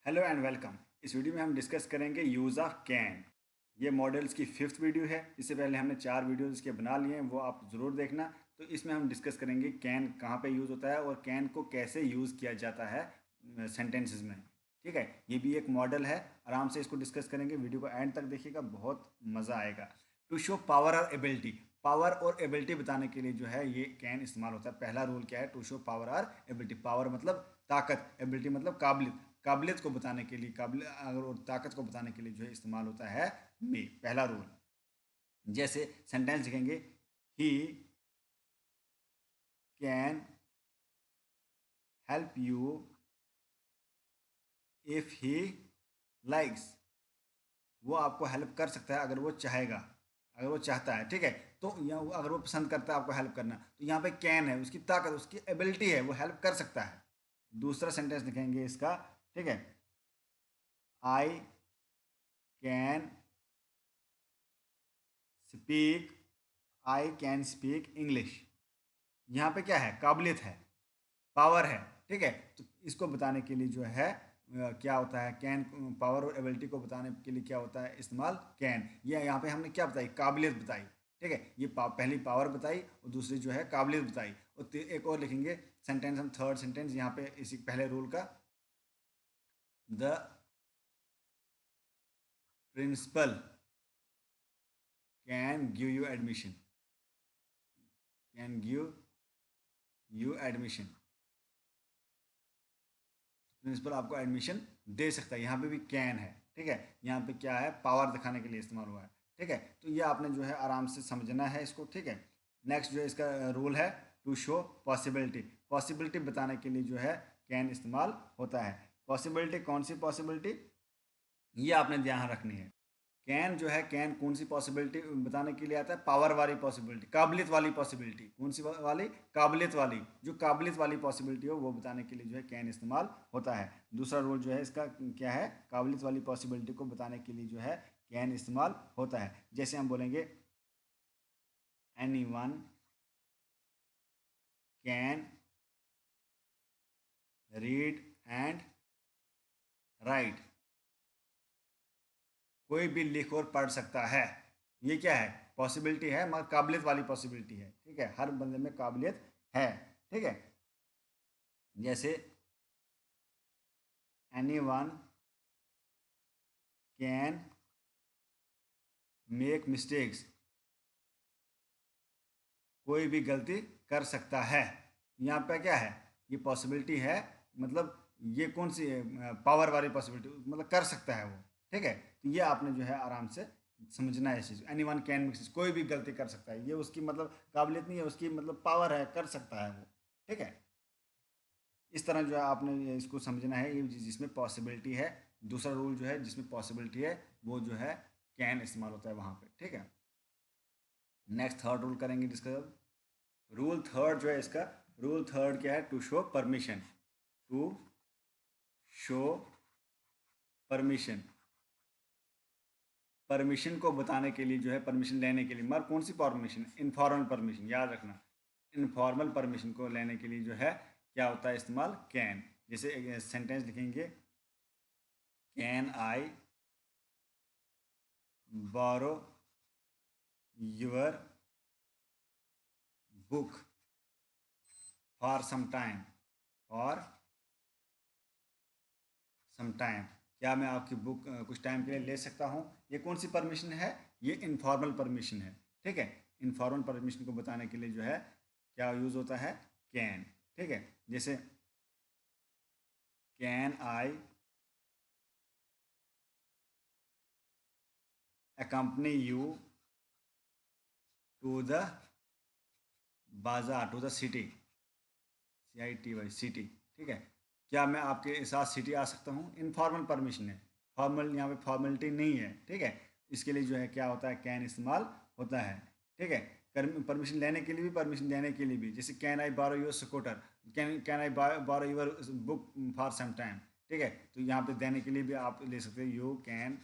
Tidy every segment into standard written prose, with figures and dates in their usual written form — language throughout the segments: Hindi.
Hello and welcome. इस वीडियो में हम डिस्कस करेंगे यूज़ ऑफ कैन। ये मॉडल्स की फिफ्थ वीडियो है। इससे पहले हमने 4 वीडियोज़ इसके बना लिए हैं, वो आप ज़रूर देखना। तो इसमें हम डिस्कस करेंगे कैन कहाँ पे यूज़ होता है और कैन को कैसे यूज़ किया जाता है सेंटेंसेस में। ठीक है, ये भी एक मॉडल है। आराम से इसको डिस्कस करेंगे, वीडियो को एंड तक देखिएगा, बहुत मज़ा आएगा। टू शो पावर और एबिलिटी, पावर और एबिलिटी बताने के लिए जो है ये कैन इस्तेमाल होता है। पहला रूल क्या है? टू शो पावर और एबिलिटी। पावर मतलब ताकत, एबिलिटी मतलब काबिलियत। काबिलियत को बताने के लिए, काबिल और ताकत को बताने के लिए जो है इस्तेमाल होता है मे। पहला रूल। जैसे सेंटेंस लिखेंगे, he can help you if he likes. वो आपको हेल्प कर सकता है अगर वो चाहेगा, अगर वो चाहता है। ठीक है, तो यहाँ अगर वो पसंद करता है आपको हेल्प करना, तो यहाँ पे कैन है, उसकी ताकत, उसकी एबिलिटी है, वो हेल्प कर सकता है। दूसरा सेंटेंस लिखेंगे इसका। ठीक है, I can speak, I can speak English. यहाँ पे क्या है? काबिलियत है, पावर है। ठीक है, तो इसको बताने के लिए जो है क्या होता है? कैन। पावर और एबिलिटी को बताने के लिए क्या होता है इस्तेमाल? कैन। ये यहाँ पे हमने क्या बताई? काबिलियत बताई। ठीक है, ये पहली पावर बताई और दूसरी जो है काबिलियत बताई। और एक और लिखेंगे सेंटेंस, हम थर्ड सेंटेंस यहाँ पे इसी पहले रूल का। The principal can give you admission, can give you admission. Principal आपको एडमिशन दे सकता है, यहाँ पे भी कैन है। ठीक है, यहाँ पे क्या है? पावर दिखाने के लिए इस्तेमाल हुआ है। ठीक है, तो ये आपने जो है आराम से समझना है इसको। ठीक है, नेक्स्ट जो है इसका रूल है टू शो पॉसिबिलिटी। पॉसिबिलिटी बताने के लिए जो है कैन इस्तेमाल होता है। पॉसिबिलिटी कौन सी पॉसिबिलिटी, ये आपने ध्यान रखनी है। कैन जो है, कैन कौन सी पॉसिबिलिटी बताने के लिए आता है? पावर वाली पॉसिबिलिटी, काबिलियत वाली पॉसिबिलिटी। कौन सी वाली? काबिलियत वाली। जो काबिलियत वाली पॉसिबिलिटी हो वो बताने के लिए जो है कैन इस्तेमाल होता है। दूसरा रूल जो है इसका क्या है? काबिलियत वाली पॉसिबिलिटी को बताने के लिए जो है कैन इस्तेमाल होता है। जैसे हम बोलेंगे, any one can read and right. कोई भी लिख और पढ़ सकता है। ये क्या है? पॉसिबिलिटी है, मगर काबिलियत वाली पॉसिबिलिटी है। ठीक है, हर बंदे में काबिलियत है। ठीक है, जैसे any one can make mistakes. कोई भी गलती कर सकता है। यहाँ पे क्या है? ये पॉसिबिलिटी है, मतलब ये कौन सी पावर वाली पॉसिबिलिटी, मतलब कर सकता है वो। ठीक है, तो ये आपने जो है आराम से समझना है इस चीज़। एनी वन कैन मेक, कोई भी गलती कर सकता है, ये उसकी मतलब काबिलियत नहीं है, उसकी मतलब पावर है, कर सकता है वो। ठीक है, इस तरह जो है आपने इसको समझना है, ये जिसमें पॉसिबिलिटी है। दूसरा रूल जो है जिसमें पॉसिबिलिटी है वो जो है कैन इस्तेमाल होता है वहाँ पे। ठीक है, नेक्स्ट थर्ड रूल करेंगे डिस्कस। रूल थर्ड जो है इसका, रूल थर्ड क्या है? To show permission. To show permission. Permission को बताने के लिए जो है, परमिशन लेने के लिए, मगर कौन सी परमिशन? इनफॉर्मल परमिशन, याद रखना। इनफॉर्मल परमिशन को लेने के लिए जो है क्या होता है इस्तेमाल? कैन। जैसे एक सेंटेंस लिखेंगे, can I borrow your book for some time, for some time. क्या मैं आपकी बुक कुछ टाइम के लिए ले सकता हूँ? ये कौन सी परमिशन है? ये इनफॉर्मल परमिशन है। ठीक है, इनफॉर्मल परमिशन को बताने के लिए जो है क्या यूज़ होता है? कैन। ठीक है, जैसे can I accompany you to the bazaar, to the city, CITY city. ठीक है, क्या मैं आपके साथ सिटी आ सकता हूँ? इनफॉर्मल परमिशन है, फॉर्मल यहाँ पे फॉर्मेलिटी नहीं है। ठीक है, इसके लिए जो है क्या होता है? कैन इस्तेमाल होता है। ठीक है, परमिशन लेने के लिए भी, परमिशन देने के लिए भी। जैसे can I borrow your scooter, can I borrow your book for some time. ठीक है, तो यहाँ पे देने के लिए भी आप ले सकते हो, you can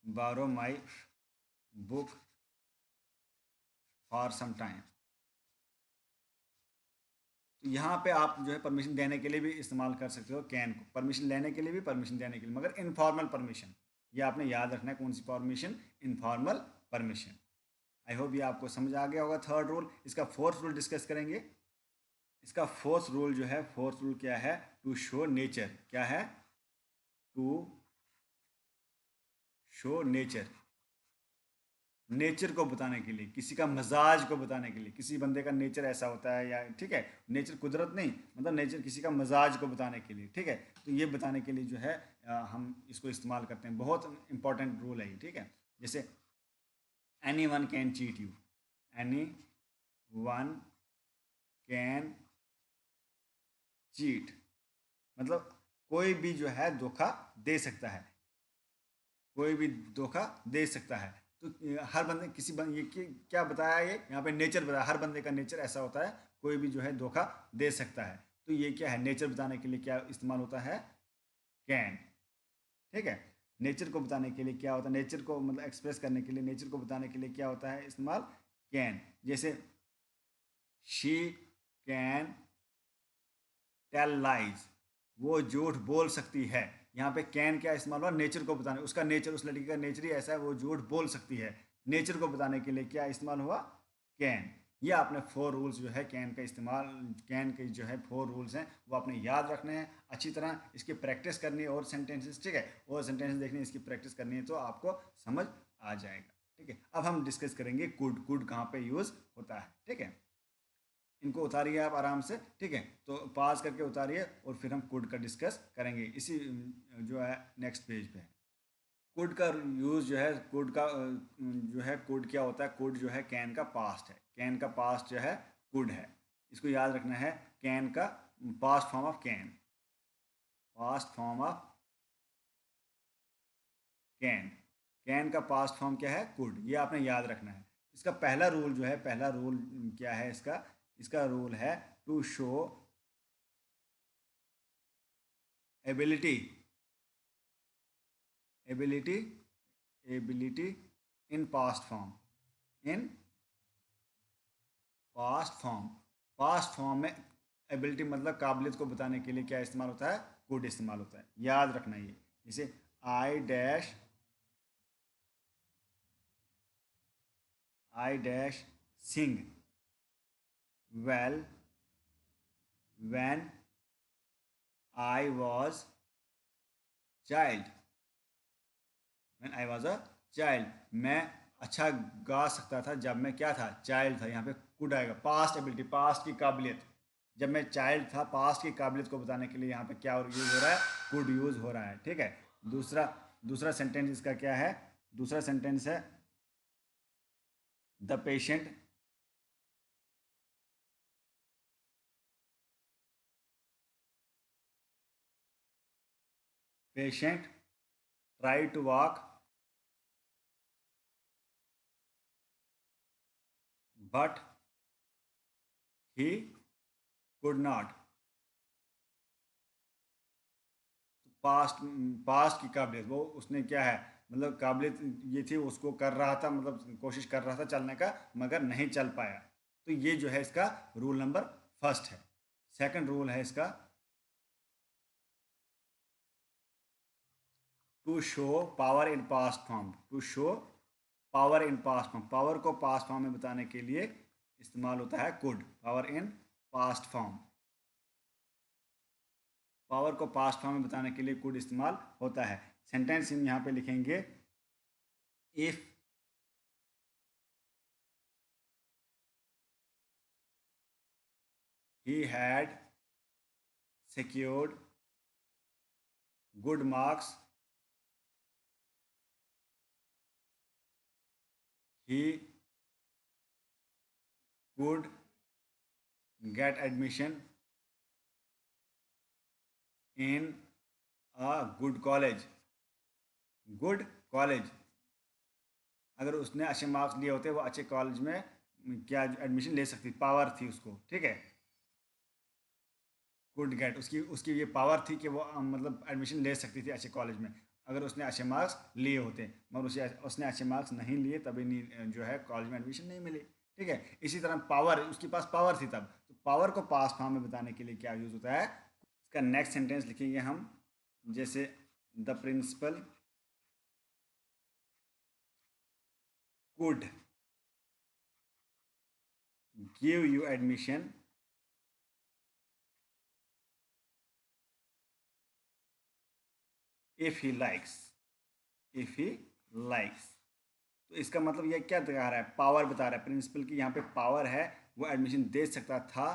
borrow my book for some time. तो यहाँ पे आप जो है परमिशन देने के लिए भी इस्तेमाल कर सकते हो कैन को, परमिशन लेने के लिए भी, परमिशन देने के लिए, मगर इनफॉर्मल परमिशन। ये आपने याद रखना है, कौन सी permission? Informal permission. I hope ये आपको समझ आ गया होगा थर्ड रूल। इसका फोर्थ रूल डिस्कस करेंगे। इसका फोर्थ रूल जो है, फोर्थ रूल क्या है? To show nature. क्या है? To show nature. नेचर को बताने के लिए, किसी का मजाज को बताने के लिए, किसी बंदे का नेचर ऐसा होता है या, ठीक है, नेचर कुदरत नहीं, मतलब नेचर किसी का मजाज को बताने के लिए, ठीक है। तो ये बताने के लिए जो है हम इसको इस्तेमाल करते हैं। बहुत इंपॉर्टेंट रूल है ये, ठीक है। जैसे any one can cheat you, any one can cheat, मतलब कोई भी जो है धोखा दे सकता है, कोई भी धोखा दे सकता है। तो हर बंदे किसी ये क्या बताया? ये यहाँ पे नेचर बताया, हर बंदे का नेचर ऐसा होता है, कोई भी जो है धोखा दे सकता है। तो ये क्या है? नेचर बताने के लिए क्या इस्तेमाल होता है? कैन, ठीक है। नेचर को बताने के लिए क्या होता है? नेचर को मतलब एक्सप्रेस करने के लिए, नेचर को बताने के लिए क्या होता है इस्तेमाल? कैन। जैसे शी कैन टेल लाइज, वो झूठ बोल सकती है। यहाँ पे कैन क्या इस्तेमाल हुआ? नेचर को बताने, उसका नेचर, उस लड़की का नेचर ही ऐसा है, वो झूठ बोल सकती है। नेचर को बताने के लिए क्या इस्तेमाल हुआ? कैन। ये आपने फोर रूल्स जो है कैन का इस्तेमाल, कैन के जो है फोर रूल्स हैं वो आपने याद रखने हैं अच्छी तरह, इसकी प्रैक्टिस करनी है और सेंटेंसेस, ठीक है, और सेंटेंसेस देखनी है, इसकी प्रैक्टिस करनी है तो आपको समझ आ जाएगा, ठीक है। अब हम डिस्कस करेंगे कुड। कुड कहाँ पे यूज़ होता है, ठीक है। इनको उतारिए आप आराम से, ठीक है। तो पास करके उतारिए और फिर हम कोड का डिस्कस करेंगे इसी जो है नेक्स्ट पेज पे। कोड का यूज़ जो है, कोड का जो है, कोड क्या होता है? कोड जो है कैन का पास्ट है, कैन का पास्ट जो है कोड है। इसको याद रखना है, कैन का past form of can, past form of can. Can का पास्ट फॉर्म क्या है? कुड। ये आपने याद रखना है। इसका पहला रूल जो है, पहला रूल क्या है इसका? इसका रूल है to show ability, ability, ability in past form, in past form. Past form में एबिलिटी मतलब काबिलियत को बताने के लिए क्या इस्तेमाल होता है? कुड इस्तेमाल होता है, याद रखना ये। जैसे I dash, I dash Singh well when I was child, when I was a child, मैं अच्छा गा सकता था जब मैं क्या था? चाइल्ड था। यहाँ पे कुड आएगा, पास्ट एबिलिटी, पास्ट की काबिलियत। जब मैं चाइल्ड था, पास्ट की काबिलियत को बताने के लिए यहाँ पे क्या यूज़ हो रहा है? कुड यूज़ हो रहा है, ठीक है। दूसरा, दूसरा सेंटेंस इसका क्या है? दूसरा सेंटेंस है the patient, patient try to walk but he could not. Past, past की काबिलियत, वो उसने क्या है, मतलब काबिलियत ये थी, उसको कर रहा था, मतलब कोशिश कर रहा था चलने का, मगर नहीं चल पाया। तो ये जो है इसका रूल नंबर फर्स्ट है। सेकंड रूल है इसका to show power in past form, to show power in past form. Power को पास्ट फॉर्म में बताने के लिए इस्तेमाल होता है could, power in past form. Power को पास्ट फॉर्म में बताने के लिए कुड इस्तेमाल होता है। सेंटेंस हम यहाँ पे लिखेंगे, if he had secured good marks, he could get admission in a good college, good college। अगर उसने अच्छे मार्क्स लिए होते वो अच्छे कॉलेज में क्या एडमिशन ले सकती, पावर थी उसको, ठीक है। कुड गेट, उसकी उसकी ये पावर थी कि वो मतलब एडमिशन ले सकती थी अच्छे कॉलेज में, अगर उसने अच्छे मार्क्स लिए होते। मगर उसे उसने अच्छे मार्क्स नहीं लिए, तभी नहीं जो है कॉलेज में एडमिशन नहीं मिली, ठीक है। इसी तरह पावर, उसके पास पावर थी तब, तो पावर को पास्ट फॉर्म में बताने के लिए क्या यूज होता है, इसका नेक्स्ट सेंटेंस लिखेंगे हम, जैसे the principal could give you admission if he likes, if he likes. तो इसका मतलब ये क्या दिखा रहा है, पावर बता रहा है, प्रिंसिपल की यहाँ पे पावर है, वो एडमिशन दे सकता था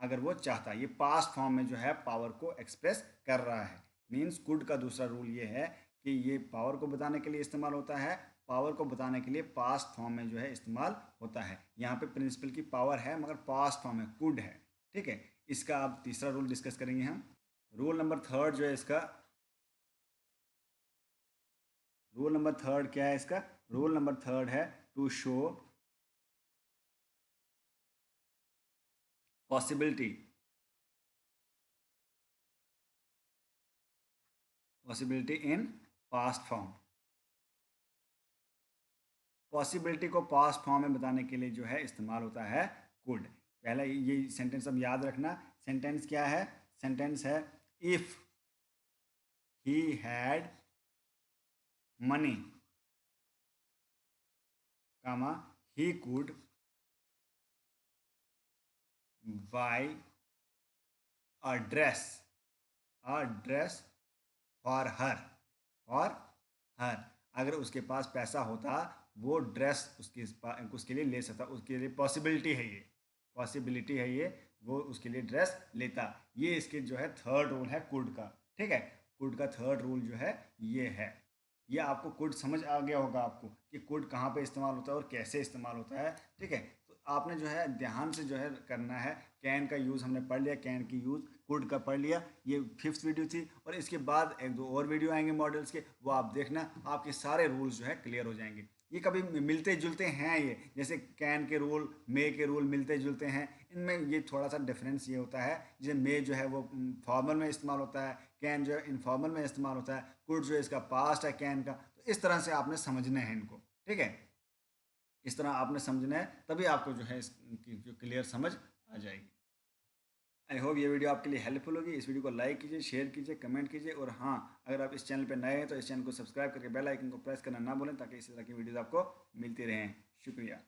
अगर वो चाहता। ये पास्ट फॉर्म में जो है पावर को एक्सप्रेस कर रहा है। मीन्स कुड का दूसरा रूल ये है कि ये पावर को बताने के लिए इस्तेमाल होता है, पावर को बताने के लिए पास्ट फॉर्म में जो है इस्तेमाल होता है। यहाँ पे प्रिंसिपल की पावर है मगर पास्ट फॉर्म में कुड है, ठीक है। इसका अब तीसरा रूल डिस्कस करेंगे हम। रूल नंबर थर्ड जो है इसका, रूल नंबर थर्ड क्या है इसका, रूल नंबर थर्ड है to show possibility, possibility in past form. Possibility को पास्ट फॉर्म में बताने के लिए जो है इस्तेमाल होता है कुड। पहला ये सेंटेंस अब याद रखना। सेंटेंस क्या है, सेंटेंस है if he had money, comma he could buy a dress, a dress for her, for her. अगर उसके पास पैसा होता वो ड्रेस उसके लिए ले सकता, उसके लिए पॉसिबिलिटी है ये, पॉसिबिलिटी है ये, वो उसके लिए ड्रेस लेता। ये इसके जो है थर्ड रूल है कुड का, ठीक है। कुड का थर्ड रूल जो है ये है। ये आपको कुड समझ आ गया होगा आपको कि कुड कहाँ पे इस्तेमाल होता है और कैसे इस्तेमाल होता है, ठीक है। तो आपने जो है ध्यान से जो है करना है। कैन का यूज़ हमने पढ़ लिया, कैन की यूज़ कुड का पढ़ लिया, ये फिफ्थ वीडियो थी। और इसके बाद एक दो और वीडियो आएंगे मॉडल्स के, वो आप देखना, आपके सारे रूल्स जो है क्लियर हो जाएंगे। ये कभी मिलते जुलते हैं, ये जैसे कैन के रूल मे के रूल मिलते जुलते हैं, इनमें ये थोड़ा सा डिफरेंस ये होता है, जैसे मे जो है वो फॉर्मल में इस्तेमाल होता है, कैन जो है इनफॉर्मल में इस्तेमाल होता है, कुड जो है इसका पास्ट है कैन का। तो इस तरह से आपने समझना है इनको, ठीक है। इस तरह आपने समझना है, तभी आपको जो है इसकी जो क्लियर समझ आ जाएगी। आई होप ये वीडियो आपके लिए हेल्पफुल होगी। इस वीडियो को लाइक कीजिए, शेयर कीजिए, कमेंट कीजिए, और हाँ, अगर आप इस चैनल पर नए हैं तो इस चैनल को सब्सक्राइब करके बेल आइकन को प्रेस करना ना भूलें, ताकि इसी तरह की वीडियोज़ आपको मिलती रहें। शुक्रिया।